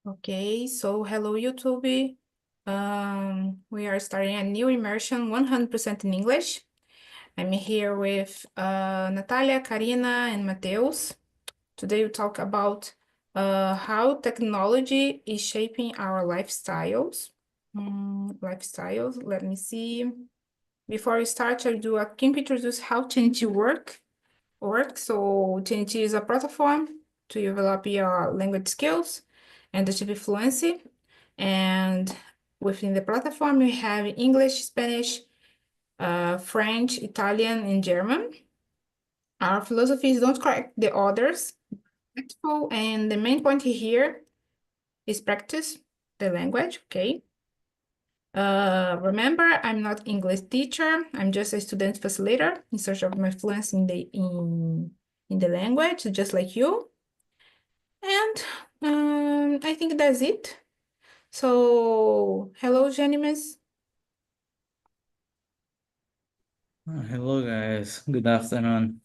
Okay, so hello YouTube. We are starting a new immersion 100% in English. I'm here with Natalia, Karina, and Mateus. Today we talk about how technology is shaping our lifestyles. Lifestyles, let me see. Before we start, I'll do a quick introduce how TNT works. So TNT is a platform to develop your language skills and achieve fluency. And within the platform, we have English, Spanish, French, Italian, and German. Our philosophy is don't correct the others, and the main point here is practice the language, okay? Remember, I'm not English teacher. I'm just a student facilitator in search of my fluency in the language, just like you. And I think that's it. So, hello, Janimes. Hello guys, good afternoon.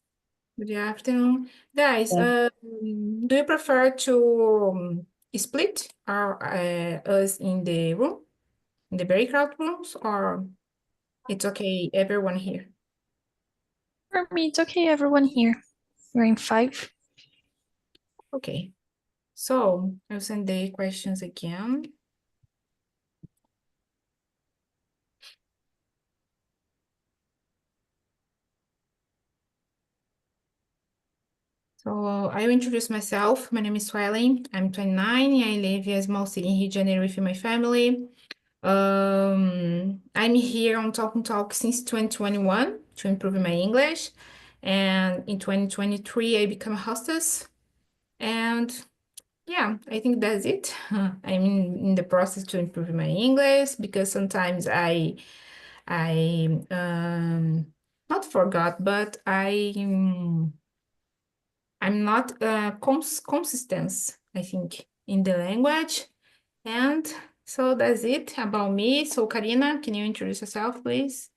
Good afternoon. Guys, Yeah. do you prefer to split us in the room, in the breakout rooms, or it's okay, everyone here? For me, it's okay, everyone here. We're in 5. Okay. So, I'll send the questions again. So, I will introduce myself. My name is Swelling. I'm 29. I live in a small city in Rio de Janeiro with my family. I'm here on TALKTNTALK since 2021 to improve my English. And in 2023, I become a hostess. And yeah, I think that's it. I'm in the process to improve my English because sometimes I not forgot, but I'm not consistent, I think, in the language. And so that's it about me. So Karina, can you introduce yourself, please?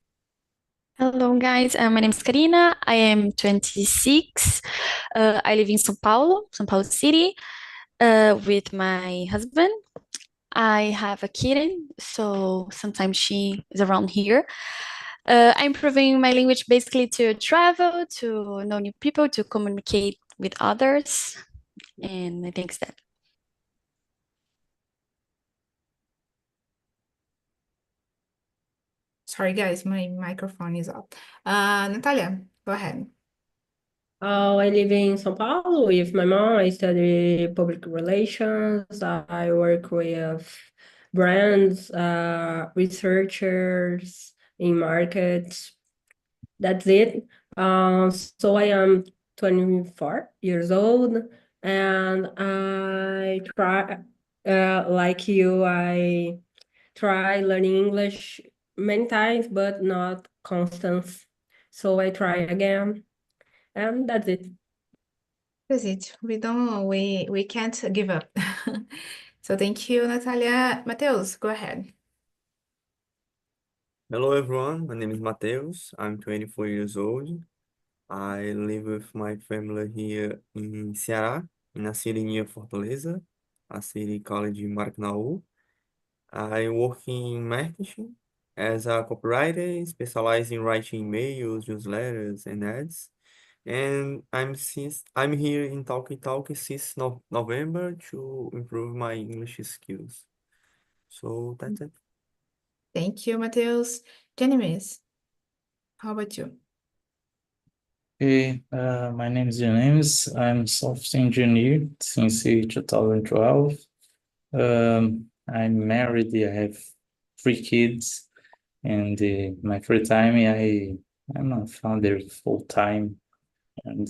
Hello, guys. My name is Karina. I am 26. I live in São Paulo City, with my husband. I have a kitten, so sometimes she is around here. I'm improving my language basically to travel, to know new people, to communicate with others, and I think that. Sorry, guys, my microphone is off. Natalia, go ahead. I live in São Paulo with my mom. I study public relations. I work with brands, researchers in markets. That's it. So I am 24 years old, and I try, like you, I try learning English many times, but not constant. So I try again, and that's it. That's it. We can't give up. So thank you, Natalia. Mateus, go ahead. Hello everyone, my name is Mateus. I'm 24 years old. I live with my family here in Ceará, in a city near Fortaleza, a city called Maracanaú. I work in marketing as a copywriter, specialized in writing emails, newsletters, and ads. And I'm here in TalkTNTALK since November to improve my English skills. So that's it. Thank you, Mateus. Janimes, how about you? Okay, my name is James. I'm software engineer since 2012. I'm married. I have 3 kids, and my free time, I'm a founder full time, and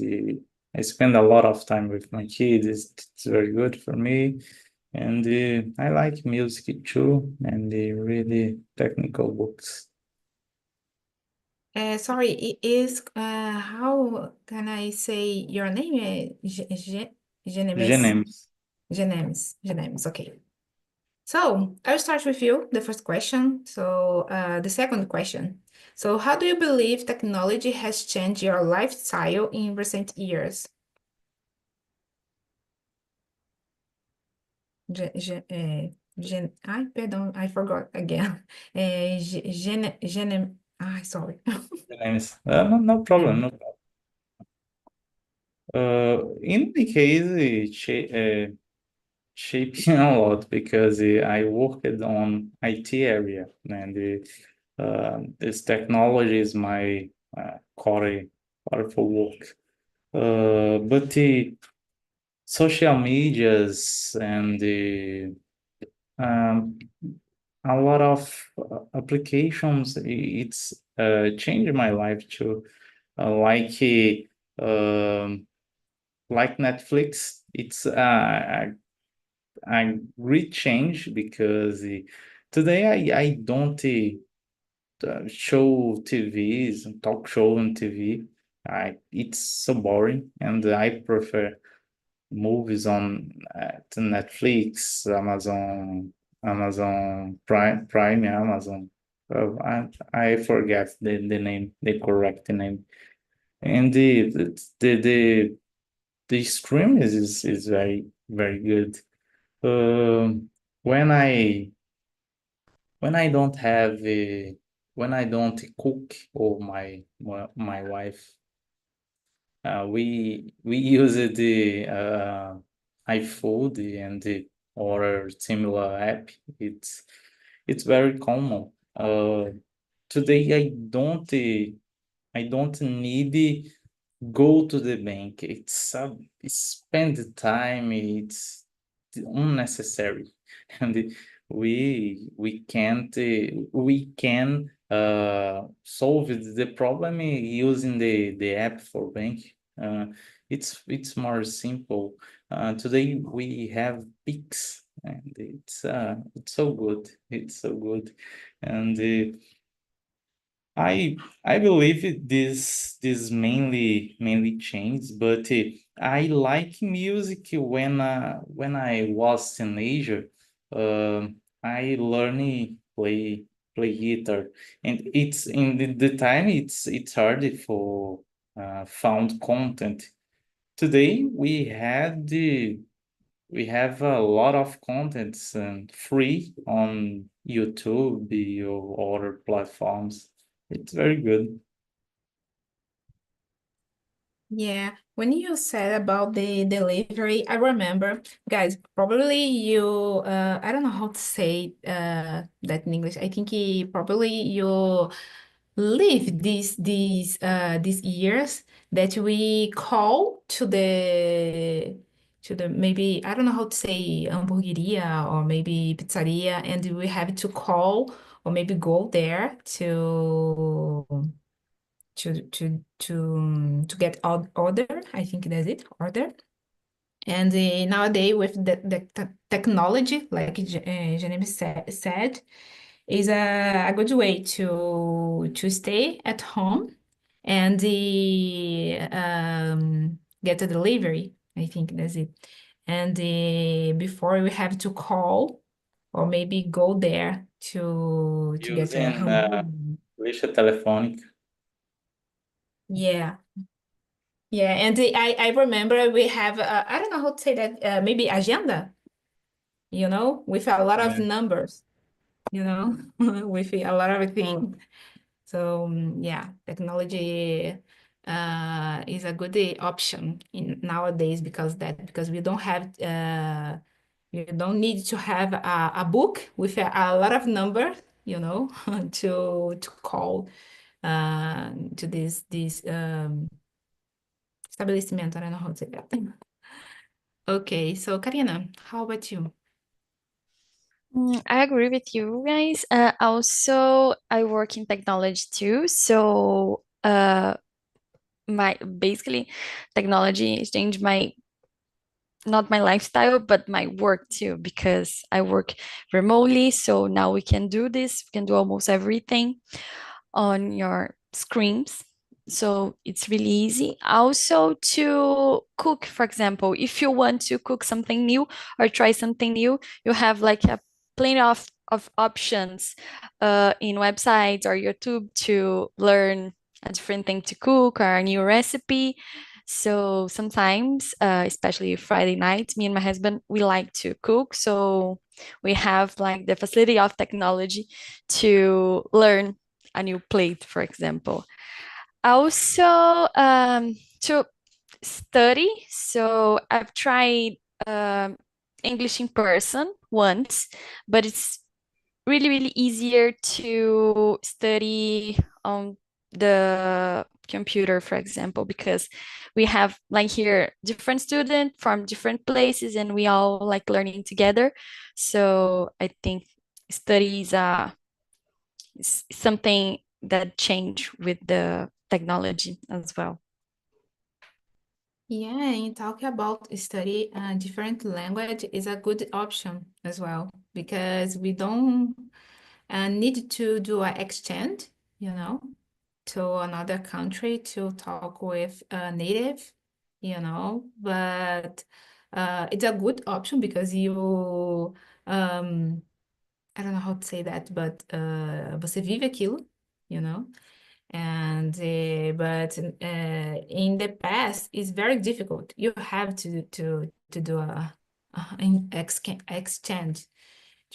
I spend a lot of time with my kids. It's very good for me, and I like music too, and really technical books. Sorry, it is how can I say your name? Genemes. James. Genemes, okay. So I'll start with you, the first question. So the second question. So how do you believe technology has changed your lifestyle in recent years? Ai, perdão, I forgot again. Ai, sorry. No problem, no problem. In my case, shaping a lot because I worked on IT area and this technology is my core for work. But the social medias and um, a lot of applications, it's changed my life too. Like Netflix, it's a great change because today I don't show TVs and talk show on TV. It's so boring, and I prefer movies on to Netflix, Amazon Prime, Amazon. I forget the name, the correct name, and the stream is very good. Um, when I don't have when I don't cook or my wife, we use the iFood and the or similar app. It's very common. Today I don't need go to the bank. Spend the time. It's unnecessary, and we can solve the problem using the app for bank. It's more simple. Today we have Pix, and it's so good. It's so good, and I believe this mainly changed, but I like music when I was teenager. I learned play guitar, and it's in the time it's hard for found content. Today we have a lot of contents free on YouTube or other platforms. It's very good. Yeah, when you said about the delivery, I remember, guys, probably I don't know how to say that in English. I think probably you live these years that we call to the maybe, I don't know how to say hamburgueria or maybe pizzeria, and we have to call or maybe go there to get order. I think that's it, order. And nowadays with the technology, like Janine said, is a good way to stay at home and get a delivery. I think that's it. And before we have to call or maybe go there to get a Using hamburger. lista telefônica. Yeah. Yeah, and I remember we have I don't know how to say that maybe agenda, with a lot of Yeah. numbers, with a lot of things. So yeah, technology is a good option in nowadays because you don't need to have a book with a lot of numbers, to call to this estabelecimento. I don't know how to say that. Okay, so Karina, how about you? I agree with you guys. Also, I work in technology too. So, my basically technology has changed my not my lifestyle, but my work too, because I work remotely. So now we can do this. We can do almost everything on your screens. So it's really easy. Also to cook, for example, if you want to cook something new or try something new, you have like a plenty of options in websites or YouTube to learn a different thing to cook or a new recipe. So sometimes, especially Friday nights, me and my husband, we like to cook. So we have like the facility of technology to learn a new plate, for example. Also, to study. So I've tried English in person once, but it's really, really easier to study on the computer, for example, because we have like here different students from different places and we all like learning together. So I think studies are something that change with the technology as well. Yeah, and talk about study a different language is a good option as well because we don't need to do an exchange, to another country to talk with a native, but it's a good option because I don't know how to say that, but você vive aquilo, you know? And but in the past it's very difficult. You have to do an exchange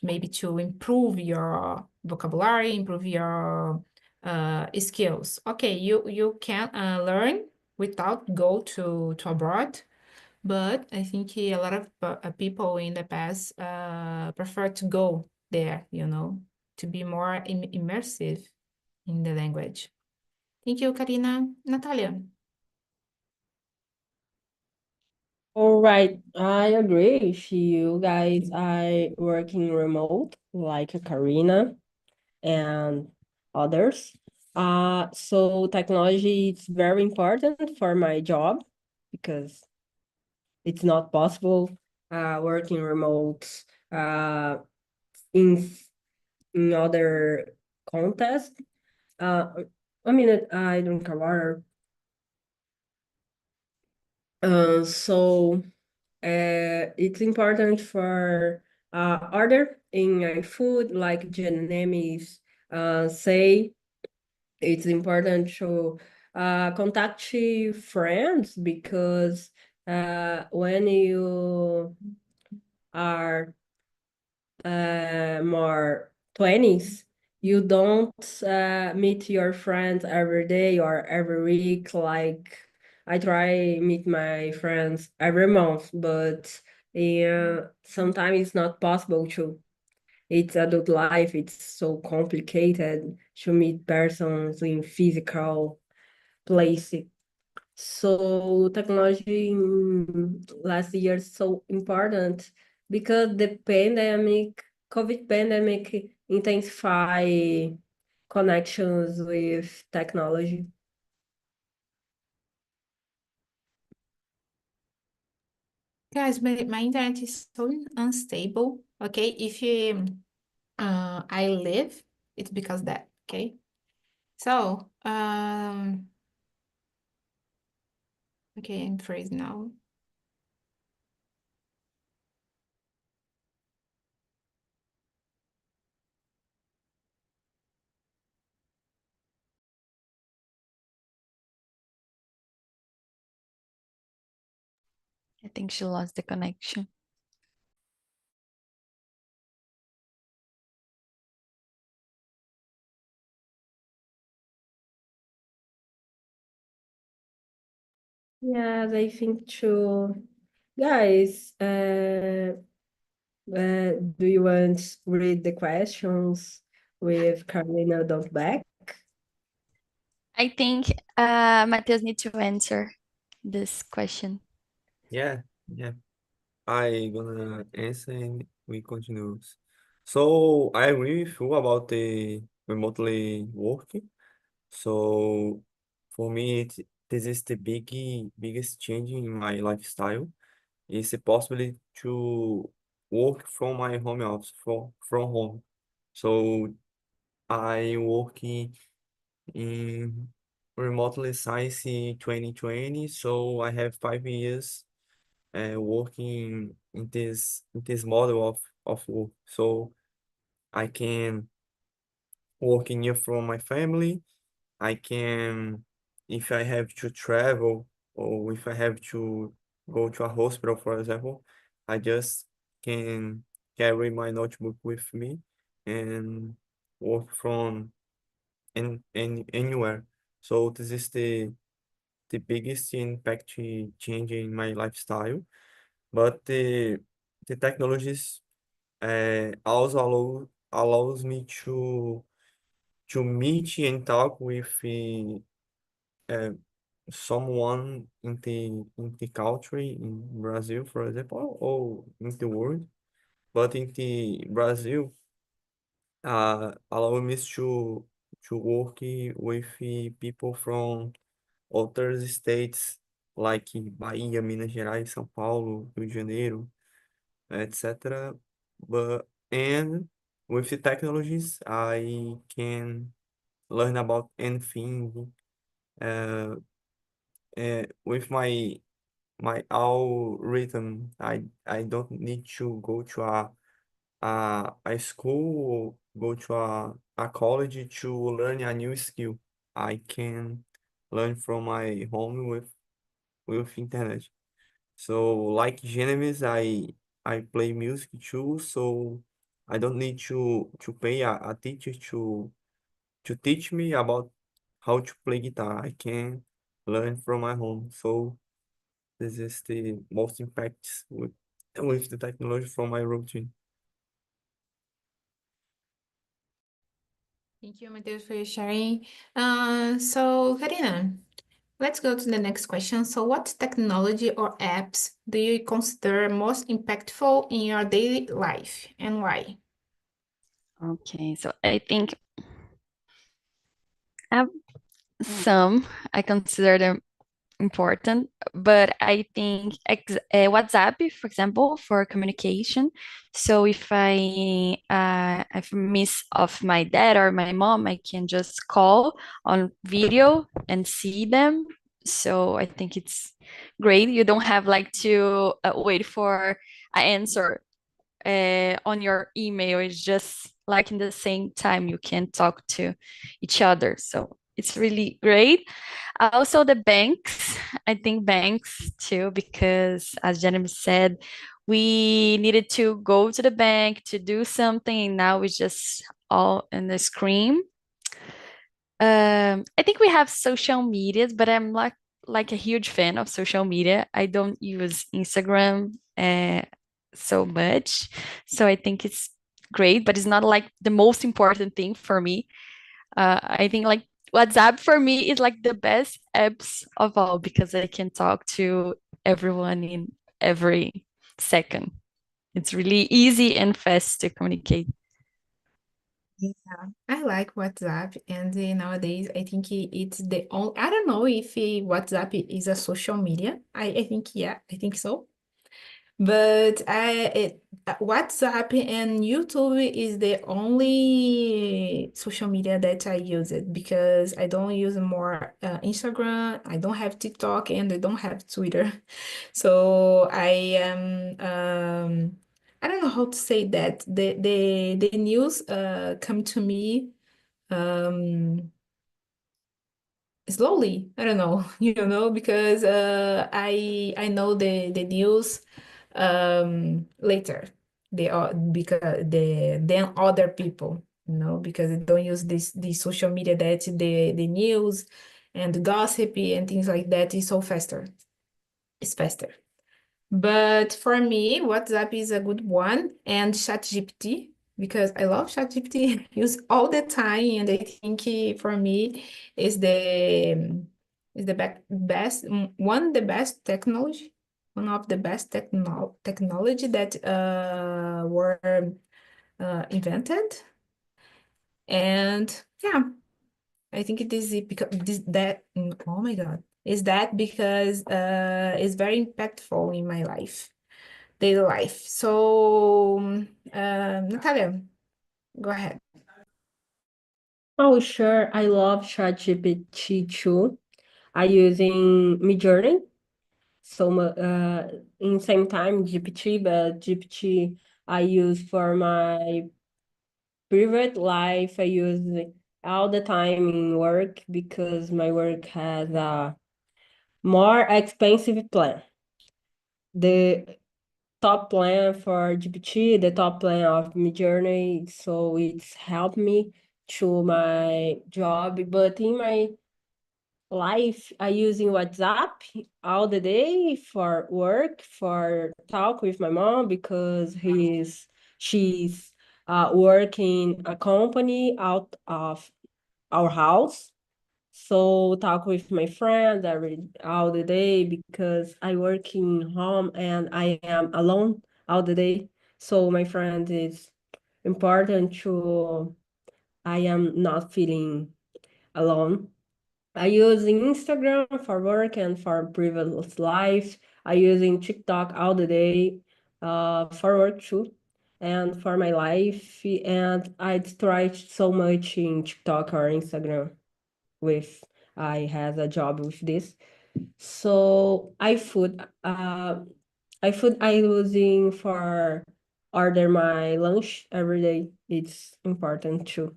maybe to improve your vocabulary, improve your skills. Okay, you can learn without go to abroad, but I think a lot of people in the past prefer to go there, to be more immersive in the language. Thank you, Karina. Natalia. All right, I agree with you guys. I work in remote, like Karina and others. So technology is very important for my job because it's not possible working remote uh, in in other context. A minute, I drink a water. So it's important for order in food, like Vietnamese say. It's important to contact your friends because when you are more 20s, you don't meet your friends every day or every week. Like I try meet my friends every month, but sometimes it's not possible to. It's adult life. It's so complicated to meet persons in physical places. So technology in last year is so important because the COVID pandemic intensify connections with technology. Guys, my internet is so unstable. Okay, if I leave, it's because that. Okay, so okay, I'm freeze now. I think she lost the connection. Yes, I think too. Guys, do you want to read the questions with Carolina back? I think Matheus needs to answer this question. Yeah, yeah. I gonna answer and we continue. So I agree with you about the remotely working. So for me, this is the biggest change in my lifestyle. It's the possibility to work from my home office, from home. So I work in remotely since 2020. So I have 5 years working in this model of work. So I can work near from my family. I can, if I have to travel, or if I have to go to a hospital, for example, I just can carry my notebook with me and work from anywhere. So this is the biggest impact change in my lifestyle. But the technologies also allows me to meet and talk with uh, someone in the country in Brazil, for example, or in the world. But in the Brazil, allow me to work with people from other states like Bahia, Minas Gerais, São Paulo, Rio de Janeiro, etc. But and with the technologies, I can learn about anything. Uh, with my algorithm, I don't need to go to a school or go to a college to learn a new skill. I can learn from my home with internet. So like Genesis, I play music too, so I don't need to pay a teacher to teach me about how to play guitar. I can learn from my home. So this is the most impact with the technology from my routine. Thank you, Matheus, for your sharing. So, Karina, let's go to the next question. So, what technology or apps do you consider most impactful in your daily life and why? Okay, so I think I have some I consider them important, but I think WhatsApp, for example, for communication. So if I miss of my dad or my mom, I can just call on video and see them. So I think it's great. You don't have like to wait for an answer on your email. It's just like in the same time you can talk to each other. So it's really great. Also, the banks, I think banks too, because as Jennifer said, we needed to go to the bank to do something. Now it's just all in the screen. I think we have social medias, but I'm like a huge fan of social media. I don't use Instagram so much, so I think it's great, but it's not like the most important thing for me. I think like WhatsApp for me is like the best apps of all because I can talk to everyone in every second. It's really easy and fast to communicate. Yeah, I like WhatsApp, and nowadays I think it's the only. I don't know if WhatsApp is a social media. I think yeah, I think so. But WhatsApp and YouTube is the only social media that I use it because I don't use more Instagram. I don't have TikTok and I don't have Twitter. So I am I don't know how to say that. The news come to me slowly. I don't know, because I know the news later. They are because the than other people, because they don't use this social media that the news and the gossip and things like that is so faster. It's faster. But for me, WhatsApp is a good one and ChatGPT because I love ChatGPT, use all the time, and I think for me is the best one the best technology, one of the best technology that were invented, and yeah, I think it is because oh my God, is that because it's very impactful in my life. Daily life. So, Natalia, go ahead. Oh, sure. I love ChatGPT too. I using Midjourney. So, in same time GPT, but GPT I use for my private life. I use it all the time in work because my work has more expensive plan. The top plan for GPT, the top plan of Midjourney, so it's helped me to my job. But in my life, I using WhatsApp all the day for work, for talk with my mom because she's working a company out of our house. So talk with my friends all the day because I work in home and I am alone all the day. So my friend is important to I am not feeling alone. I using Instagram for work and for private life. I using TikTok all the day for work too and for my life. And I try so much in TikTok or Instagram with I had a job with this. So I using for order my lunch every day. It's important too.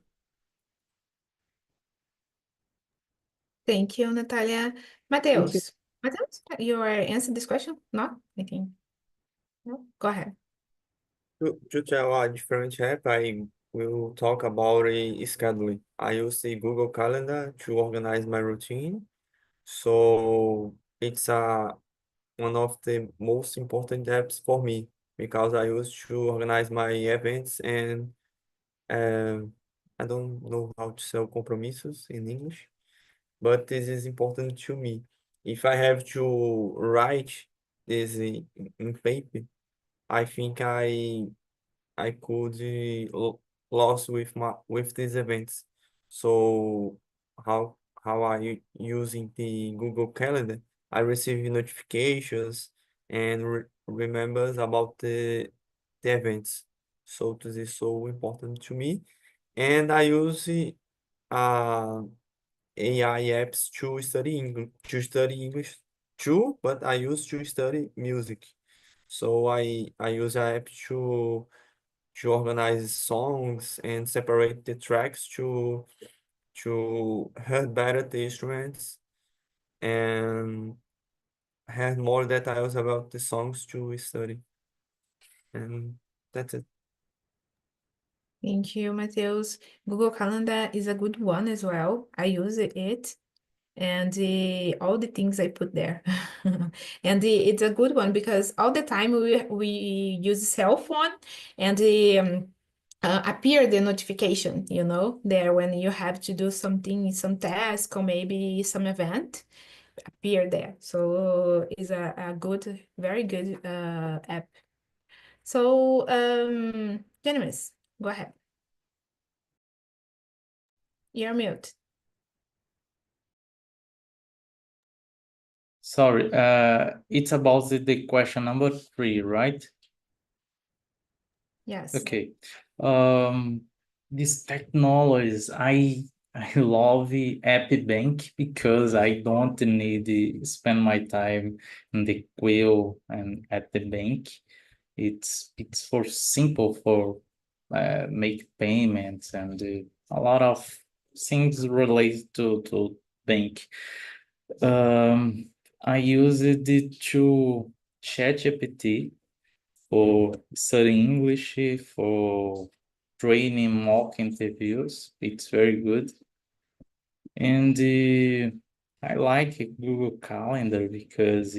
Thank you, Natalia. Thank you. Mateus. Mateus, you are answering this question? No? Anything? No? Go ahead. To tell a different app, I will talk about a scheduling. I use the Google Calendar to organize my routine. So it's one of the most important apps for me because I use to organize my events and I don't know how to say compromissos in English, but this is important to me. If I have to write this in paper, I think I could lost with these events. So how are you using the Google Calendar? I receive notifications and remembers about the events. So this is so important to me. And I use uh, AI apps to study English too, but I use to study music. So I use an app to organize songs and separate the tracks to hear better the instruments and have more details about the songs to study. And that's it. Thank you, Mateus. Google Calendar is a good one as well. I use it and all the things I put there. And it's a good one because all the time we use cell phone and appear the notification, there when you have to do something, some task or maybe some event, appear there. So it's a good, very good app. So, Janice, go ahead. You're mute. Sorry, it's about the question number 3, right? Yes. Okay. These technologies, I love the app bank because I don't need to spend my time in the queue and at the bank. It's for simple for make payments and a lot of things related to bank. I use it to ChatGPT for studying English, for training mock interviews. It's very good. And I like Google Calendar because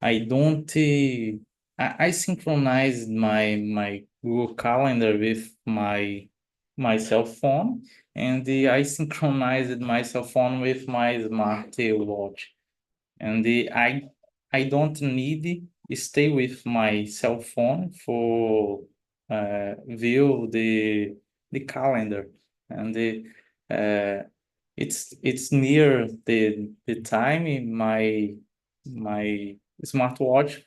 I don't I synchronized my Google Calendar with my cell phone, and I synchronized my cell phone with my smart watch. And I don't need stay with my cell phone for view the calendar, and it's near the time in my smartwatch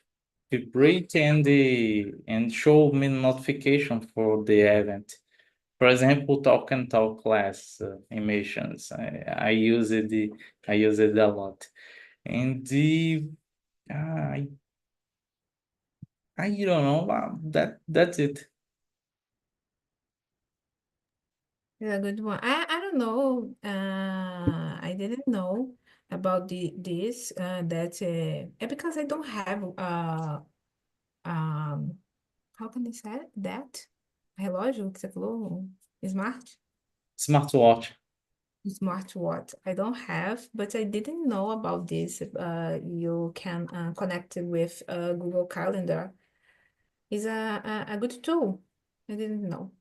vibrate and show me notification for the event. For example, talk and talk class emissions. I use it a lot. And I don't know. That's it. It's a good one. I don't know. I didn't know about this that because I don't have how can I say that? Relógio que você falou? Smart? Smartwatch. Smartwatch. I don't have, but I didn't know about this. You can connect it with Google Calendar. It's a good tool. I didn't know.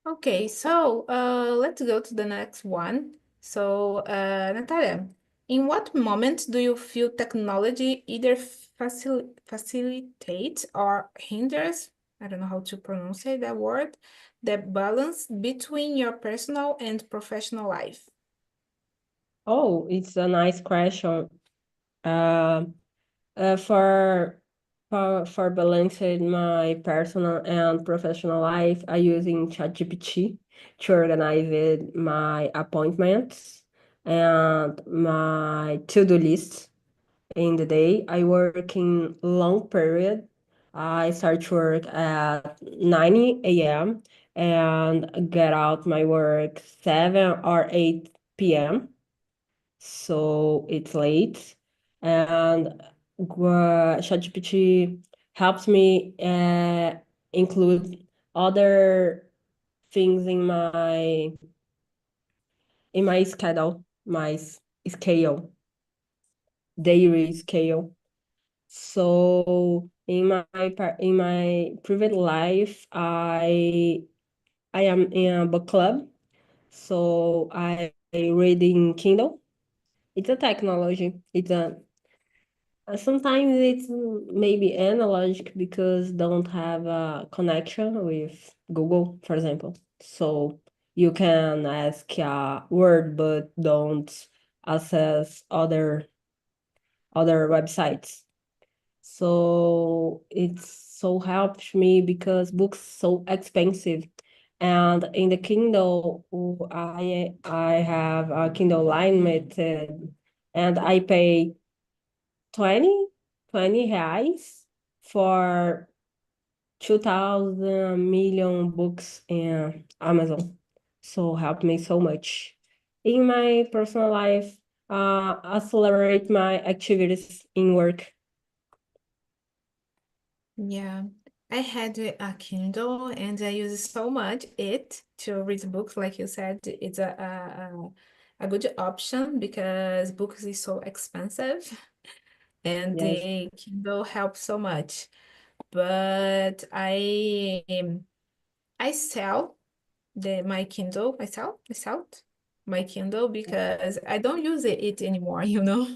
Okay, so let's go to the next one. So, Natalia, in what moment do you feel technology either facilitates or hinders, I don't know how to pronounce that word, the balance between your personal and professional life? Oh, it's a nice question. Uh, for balancing my personal and professional life, I using ChatGPT to organize my appointments and my to-do list in the day. I work in long period. I start work at 9 a.m. and get out my work 7 or 8 p.m. So it's late. And ChatGPT helps me include other things in my schedule, scale, daily scale. So in my private life, I am in a book club. So I read in Kindle. It's a technology. Sometimes it's maybe analogic because don't have a connection with Google, for example. So you can ask a word but don't access other websites. So it's so helped me because books so expensive. And in the Kindle, I have a Kindle Unlimited, and I pay 20 reais for 2,000 million books in Amazon. So helped me so much. In my personal life, accelerate my activities in work. Yeah, I had a Kindle and I use so much it to read books. Like you said, it's a good option because books is so expensive and Yes. the Kindle helps so much. But I sell my Kindle. I sell my Kindle because I don't use it anymore, you know.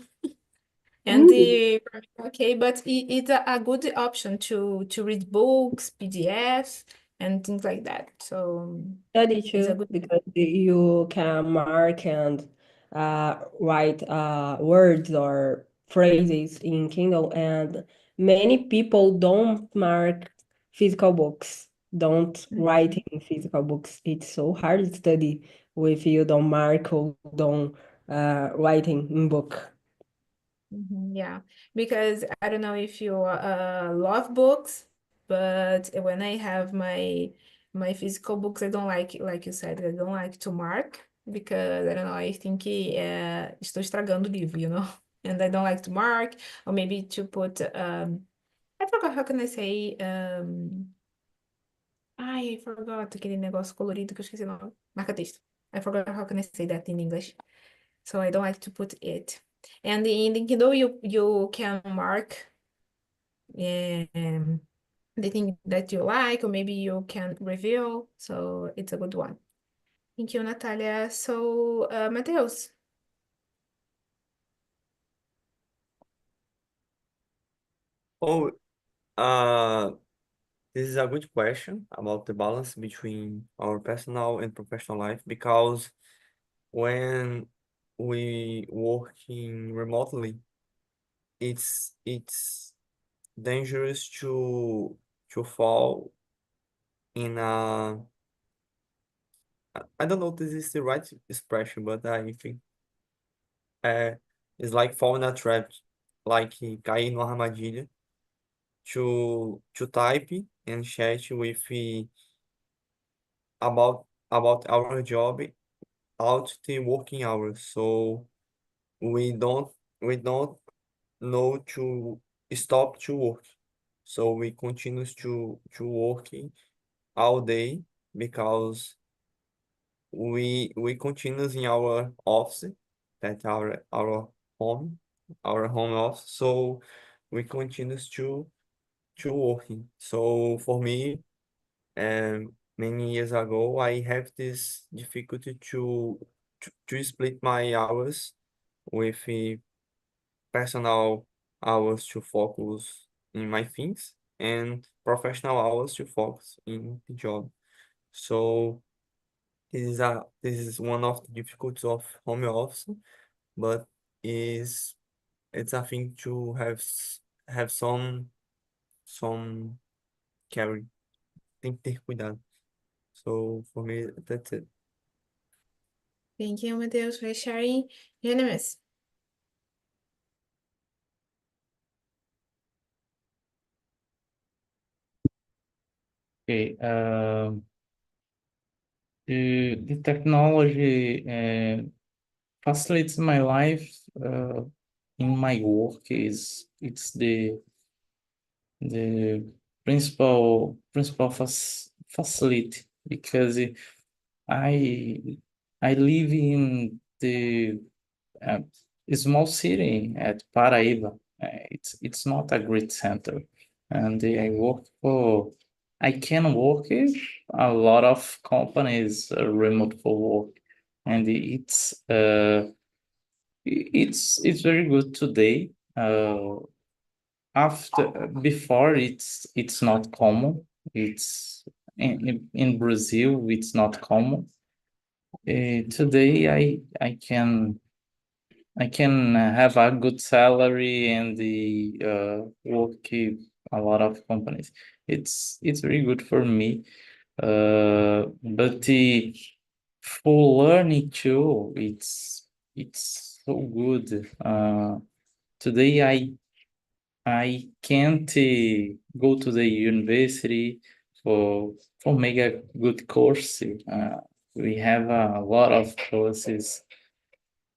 And Mm, okay, but it's a good option to read books, PDF, and things like that. So study it's a too, good. because you can mark and write words or phrases in Kindle, and many people don't mark physical books, don't write Mhm, in physical books. It's so hard to study if you don't mark or don't writing in book. yeah, because I don't know if you love books, but when I have my physical books, I don't like you said, I don't like to mark because I don't know, I think estou estragando o livro, you know, and I don't like to mark or maybe to put I forgot how can I say ai, I forgot aquele negócio colorido que eu esqueci o nome. Marca-texto. I forgot how can I say that in English. So I don't like to put it. And in the Kindle, you can mark um, the thing that you like, or maybe you can review. So it's a good one. Thank you, Natalia. So, Mateus. Oh, uh, this is a good question about the balance between our personal and professional life because when we working remotely, it's dangerous to fall in a I don't know if this is the right expression, but I think uh, it's like fall in a trap, like cair numa armadilha to type and chat with about our job out the working hours. So we don't know to stop to work. So we continue to working all day because we continue in our office, that our home office. So we continue to working. So for me, many years ago, I have this difficulty to split my hours with personal hours to focus in my things and professional hours to focus in the job. So this is one of the difficulties of home office, but is it's a thing to have some carry. Tem que ter cuidado. So for me, that's it. Thank you, Mateus, for sharing. Unanimous. Okay, the technology facilitates my life in my work. It's the principal facility, because I live in the a small city at Paraíba. It's not a great center, and I can work in a lot of companies remote for work, and it's very good today. Before, it's not common. It's in Brazil, it's not common. Today I can have a good salary and work in a lot of companies. It's very good for me. But for learning too, it's so good. Today I can't go to the university for make a good course. We have a lot of courses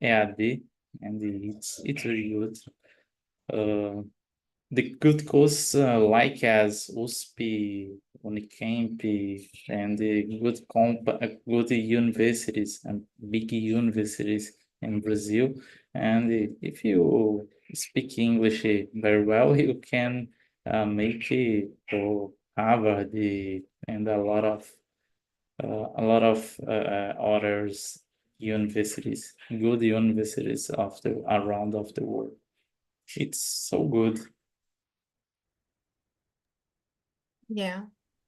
EAD, and it's very good. The good courses like as USP, Unicamp, and the good universities and big universities in Brazil. And if you speak English very well, you can make it to Harvard and a lot of others universities, good universities around of the world. It's so good. Yeah.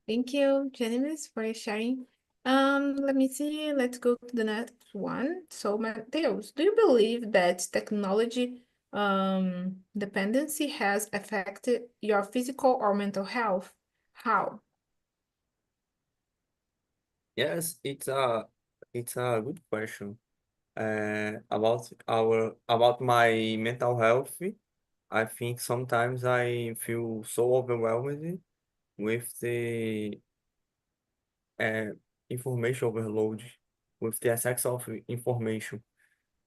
Thank you, Janice, for sharing. Let me see. Let's go to the next one. So, Mateus, do you believe that technology dependency has affected your physical or mental health? How? Yes, it's a good question. About my mental health, I think sometimes I feel so overwhelmed with the uh, information overload, with the excess of information.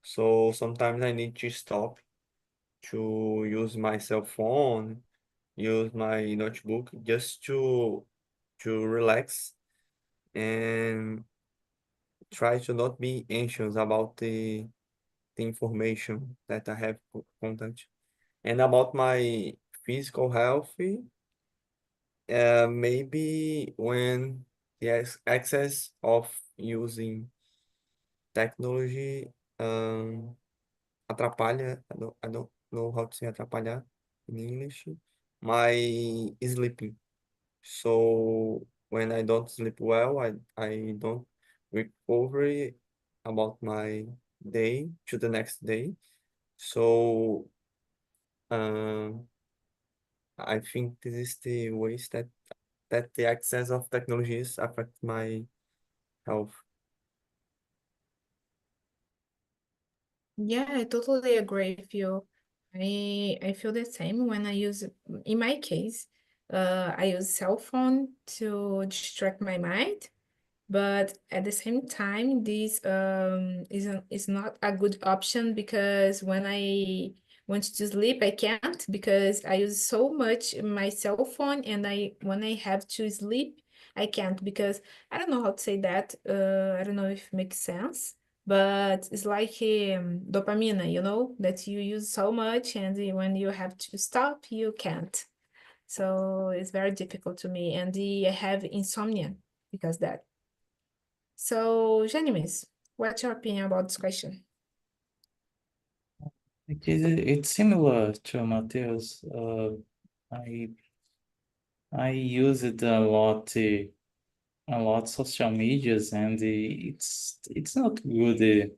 So sometimes I need to stop to use my cell phone, use my notebook just to relax and try to not be anxious about the information that I have content. And about my physical health, maybe when the excess of using technology atrapalha, I don't know how to say atrapalhar in English, my sleeping. So when I don't sleep well, I don't recover about my day to the next day. So um, I think this is the ways that the access of technologies affect my health. Yeah, I totally agree with you. I feel the same when I use, in my case, I use cell phone to distract my mind. but at the same time, this is not a good option because when I want to sleep, I can't because I use so much my cell phone, and when I have to sleep, I can't because I don't know how to say that. I don't know if it makes sense, but it's like dopamine, that you use so much, and when you have to stop, you can't. So it's very difficult to me, and I have insomnia because that. So, Janimis, what's your opinion about this question? It's similar to Mateus. I use it a lot social medias, and it's not good.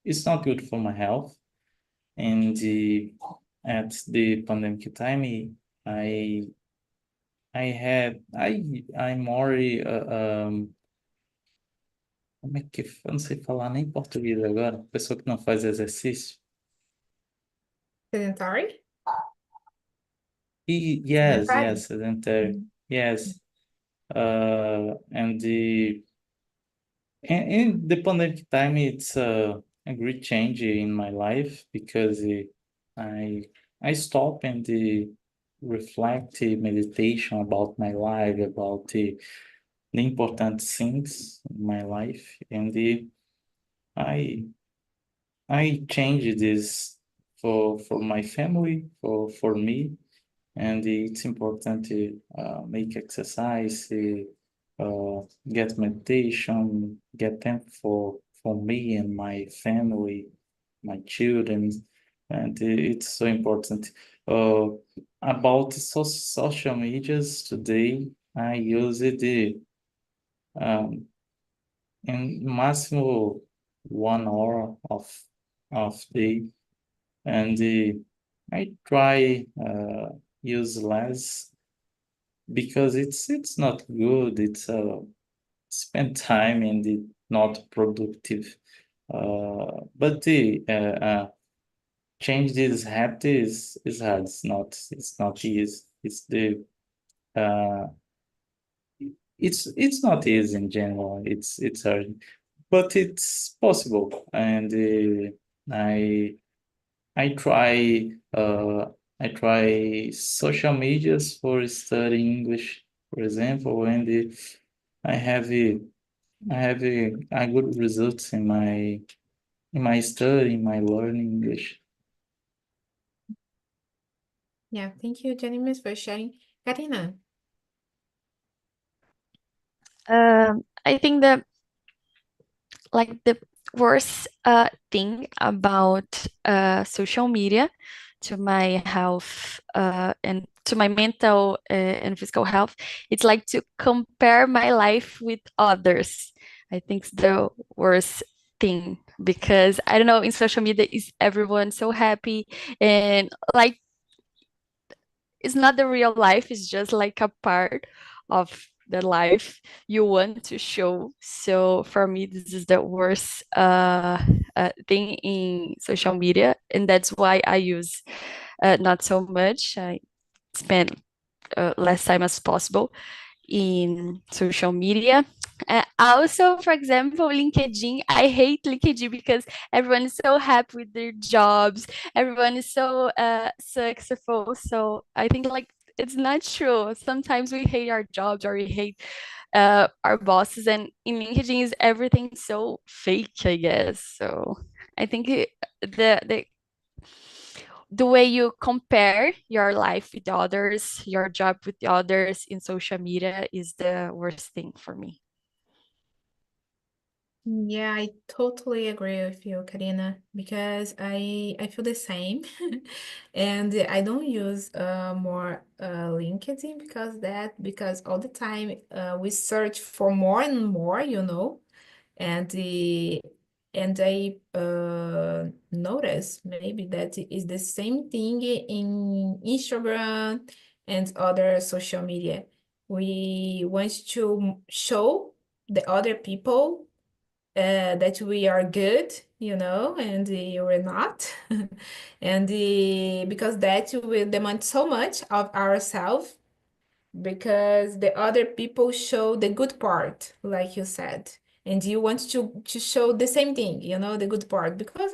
It's not good for my health. And at the pandemic time, I I'm already como é que eu não sei falar nem português agora, pessoa que não faz exercício. Sedentary? Yes, Sedentary? yes, sedentary. Yes. And in the pandemic time, it's a great change in my life because I I stop and reflect meditation about my life, about the important things in my life, and I I change this for my family, for me, and it's important to make exercise, get meditation, get time for me and my family, my children, and it's so important. Uh, about social medias today, I use it um, in máximo 1 hour of day, and I try use less because it's not good. It's spend time and it not productive. But the change this habit is hard. It's not easy. Uh, it's not easy in general. It's hard, but it's possible. And I I try uh, I try social medias for studying English, for example, and I have a good results in my study, in my learning English. Yeah, thank you, Janimis, for sharing. Karina, I think that like the worst thing about social media to my health and to my mental and physical health, it's like to compare my life with others. I think it's the worst thing because I don't know, in social media is everyone so happy and like it's not the real life, it's just like a part of the life you want to show. So for me, this is the worst thing in social media, and that's why I use not so much. I spend less time as possible in social media. Also, for example, LinkedIn. I hate LinkedIn because everyone is so happy with their jobs. Everyone is so successful. So I think like it's not true. Sometimes we hate our jobs or we hate our bosses, and in LinkedIn is everything so fake, I guess. So I think the way you compare your life with others, your job with the others in social media is the worst thing for me. yeah, I totally agree with you, Karina, because I feel the same, and I don't use more LinkedIn because all the time we search for more and more, and I notice maybe that is the same thing in Instagram and other social media. We want to show the other people that we are good, and we're not. And because that will demand so much of ourselves, because the other people show the good part, like you said, and you want to show the same thing, the good part, because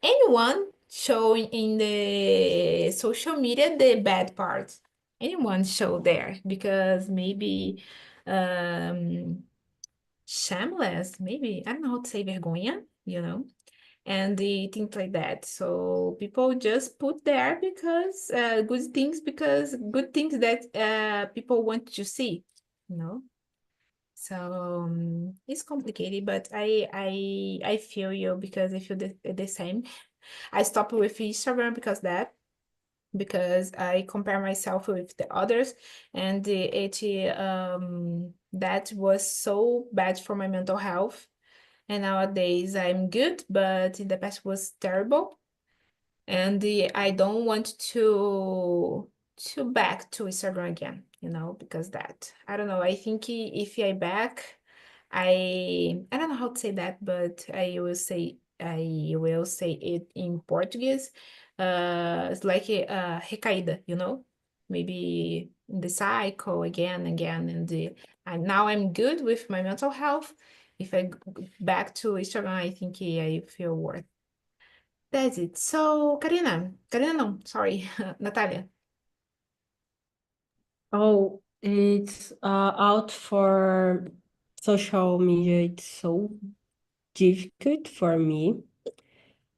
anyone showing in the social media the bad part, anyone show there, because maybe shameless, maybe, I don't know how to say vergonha, and the things like that. So people just put there because good things that people want to see, you know. So it's complicated, but I feel you, because I feel the same. I stopped with Instagram because I compare myself with the others, and that was so bad for my mental health. And nowadays I'm good, but in the past was terrible. And I don't want to back to Instagram again, because that. I don't know. I think if I back, I don't know how to say that, but I will say it in Portuguese. It's like a recaída, maybe in the cycle again, and now I'm good with my mental health. If I go back to Instagram, I think I feel worse. That's it. So, Karina, no, sorry, Natalia. Oh, it's out for social media. It's so difficult for me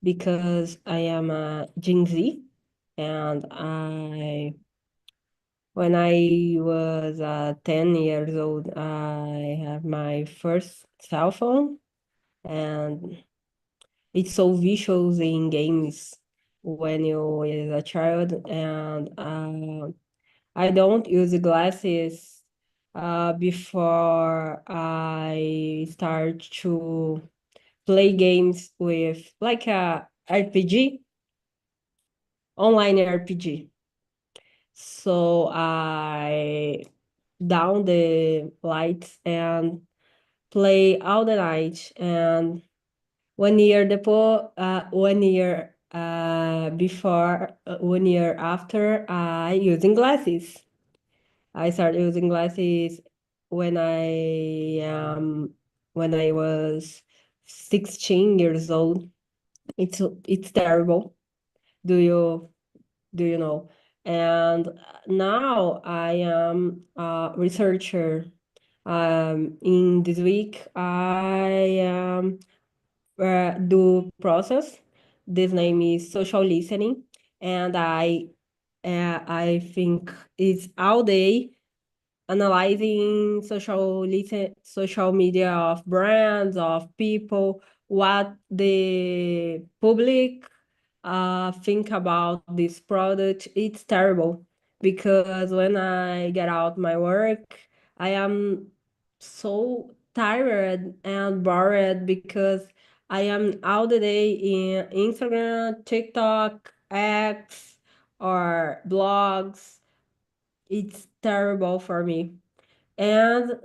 because I am a Gen Z, and when I was 10 years old, I have my first cell phone, and it's so visual in games when you is a child, and I don't use glasses before I start to play games with like a RPG, online RPG. So I down the lights and play all the night. And 1 year before, 1 year after, I using glasses. I started using glasses when I was 16 years old. It's terrible. Do you know? And now I am a researcher. In this week, I do process. This name is social listening, and I think it's all day analyzing social media of brands, of people, what the public think about this product. It's terrible because when I get out my work, I am so tired and bored because I am all the day in Instagram, TikTok, X, or blogs. It's terrible for me. And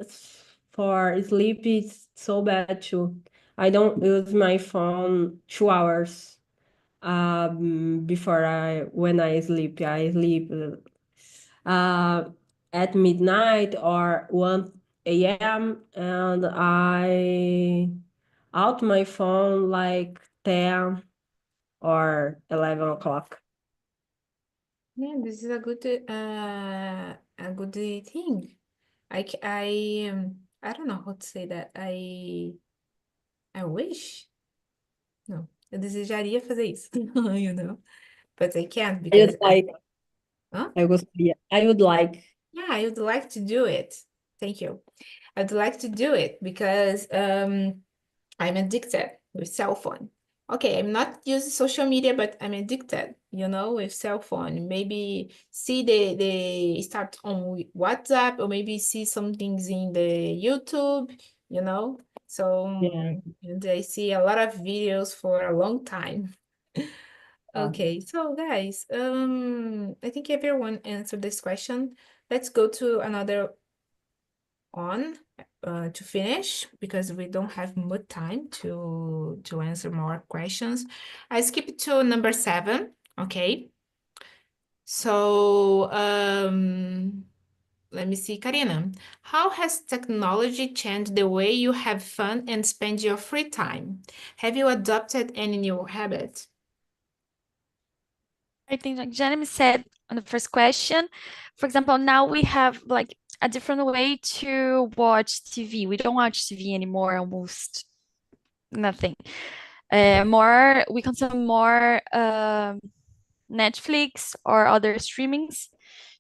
for sleep, it's so bad too. I don't use my phone 2 hours before when I sleep. I sleep at midnight or 1 a.m. and I out my phone like 10 or 11 o'clock. Yeah, this is a good thing. I don't know how to say that. I wish. No, eu desejaria fazer isso, but I can't I would because like, huh? I would like. Yeah, I would like to do it. Thank you. I'd like to do it because I'm addicted with cell phone. Okay, I'm not using social media, but I'm addicted, with cell phone. Maybe see the start on WhatsApp, or maybe see some things in the YouTube, So Yeah. and I see a lot of videos for a long time. uh, Okay, so guys, I think everyone answered this question. Let's go to another on to finish because we don't have much time to answer more questions. I skip to number 7. Okay. So let me see, Karina. How has technology changed the way you have fun and spend your free time? Have you adopted any new habit? I think like Jeremy said on the first question, for example, now we have like a different way to watch TV. We don't watch TV anymore, almost nothing. More we consume more Netflix or other streamings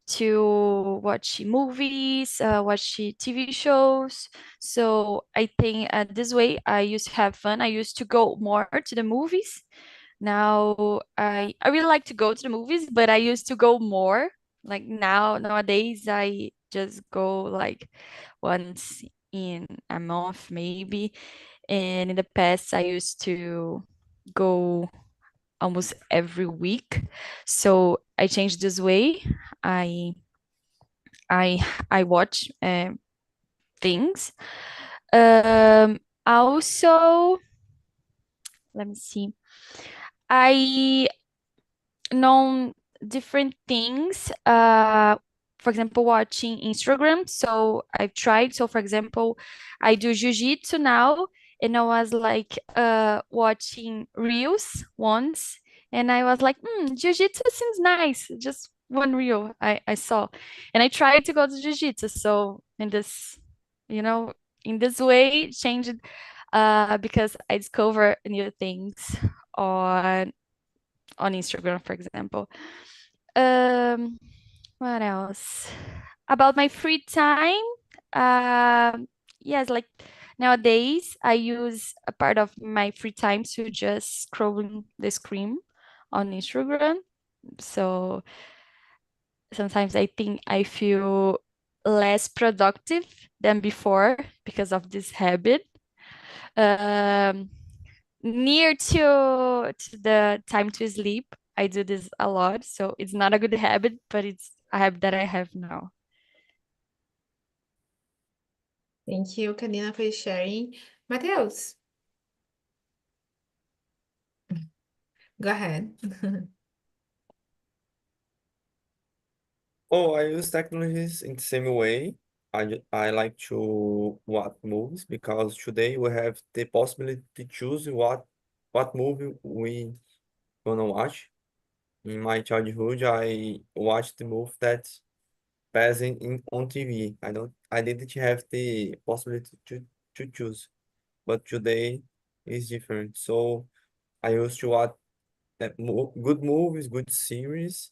to watch movies, watch TV shows. So I think this way I used to have fun. I used to go more to the movies. Now I really like to go to the movies, but I used to go more. Like nowadays I just go like once in a month maybe. And in the past I used to go almost every week. So I changed this way. I I I watch things. Also, let me see. I know different things. For example, watching Instagram. So I've tried. So for example, I do jiu-jitsu now, and I was like watching reels once, and I was like, jiu-jitsu seems nice. Just one reel I saw, and I tried to go to jiu-jitsu. So in this, you know, in this way, it changed because I discover new things on Instagram, for example. Um, what else? About my free time, yes, like nowadays I use a part of my free time to just scrolling the screen on Instagram. So sometimes I think I feel less productive than before because of this habit. Um, Near to the time to sleep, I do this a lot. So it's not a good habit, but it's a habit that I have now. Thank you, Karina, for sharing. Mateus, go ahead. Oh, I use technologies in the same way. I like to watch movies because today we have the possibility to choose what movie we gonna watch. In my childhood, I watched the movie that passing in on TV. I didn't have the possibility to choose, but today is different. So I used to watch good movies, good series,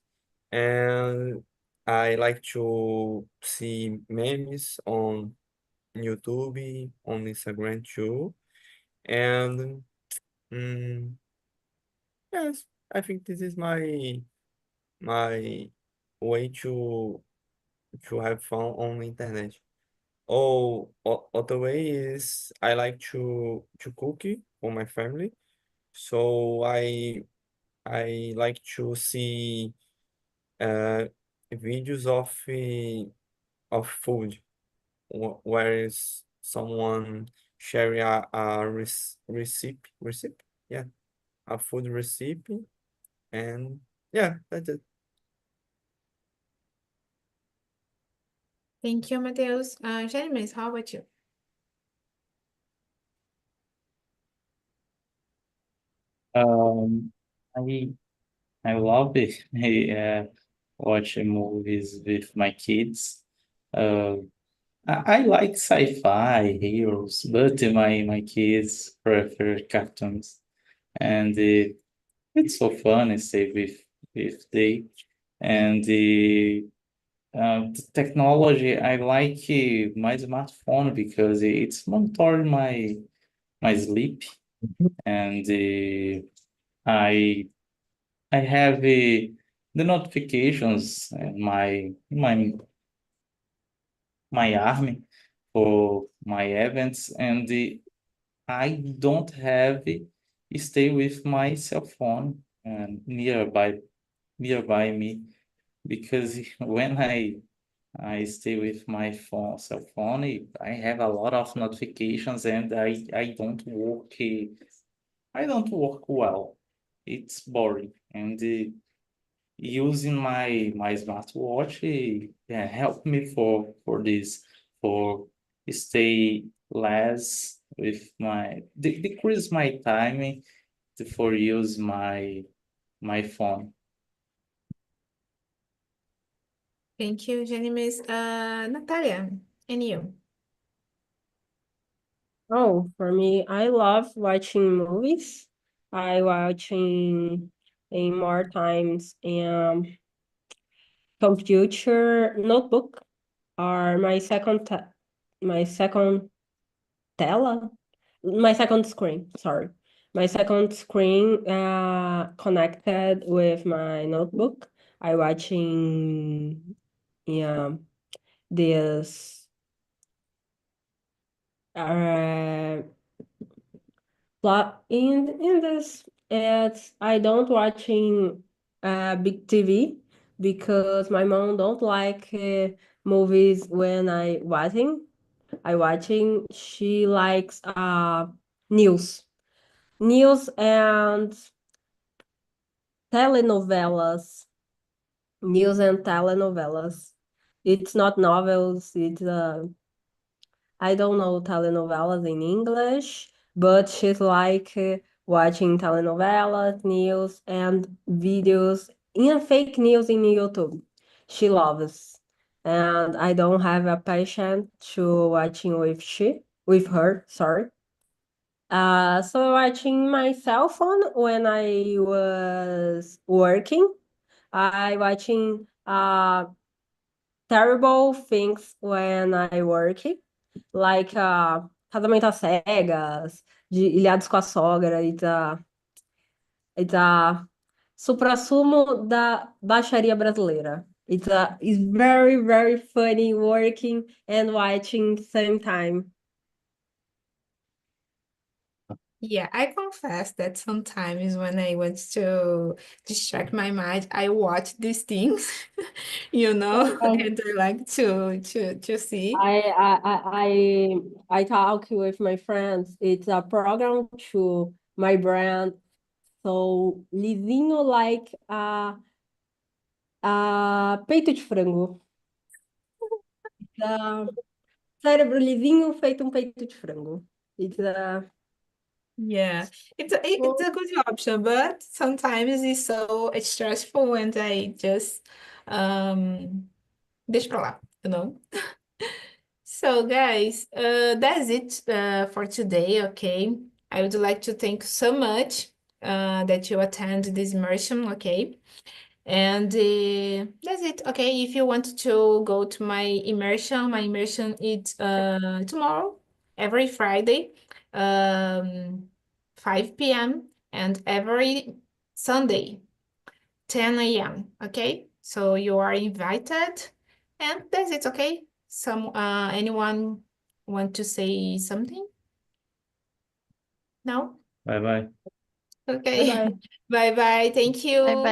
and I like to see memes on YouTube, on Instagram too. And mm, yes, I think this is my way to have fun on the internet. Oh, other way is I like to cook for my family. So I like to see uh, videos of food, where is someone sharing a recipe, yeah, a food recipe, and yeah, that's it. Thank you, Mateus. Jeremy, how about you? Um, I I love it. Watching movies with my kids. Uh, I like sci-fi heroes, but my kids prefer cartoons, and it's so fun to stay with they. And the technology, I like my smartphone because it's monitoring my sleep, and I I have the notifications in my arm for my events, and I don't have stay with my cell phone nearby me, because when I stay with my cell phone, I have a lot of notifications, and I don't work well. It's boring, and using my smartwatch help me for this, for stay less with decrease my time for use my phone. Thank you, Janimis. Natalia, and you? Oh, for me, I love watching movies. I watching in more times computer notebook or my second tela, my second screen, sorry. My second screen connected with my notebook. I watching this plot in this. It's I don't watching big TV because my mom don't like movies when I watching. She likes news and telenovelas, news and telenovelas. It's not novels. It's I don't know telenovelas in English, but she's like watching telenovelas, news, and videos in fake news in YouTube. She loves, and I don't have a patience to watching with her. Sorry. So watching my cell phone when I was working. I watching terrible things when I work, like Casamento às Cegas, de Ilhados com a Sogra, it's a suprassumo da baixaria brasileira. It's very, very funny working and watching same time. Yeah, I confess that sometimes when I want to distract my mind, I watch these things, and I like to see. I talk with my friends. It's a program to my brand. So lisinho like peito de frango. Cérebro lisinho feito peito de frango. It's Yeah, it's a good option, but sometimes it's so stressful and I just deixa pra lá. So guys, that's it for today, okay? I would like to thank you so much that you attend this immersion, okay? And that's it, okay? If you want to go to my immersion is tomorrow, every Friday, 5 p.m. and every Sunday, 10 a.m. Okay, so you are invited, and that's it. Okay, anyone want to say something? No. Bye bye. Okay. bye bye. Bye bye. Thank you. Bye bye.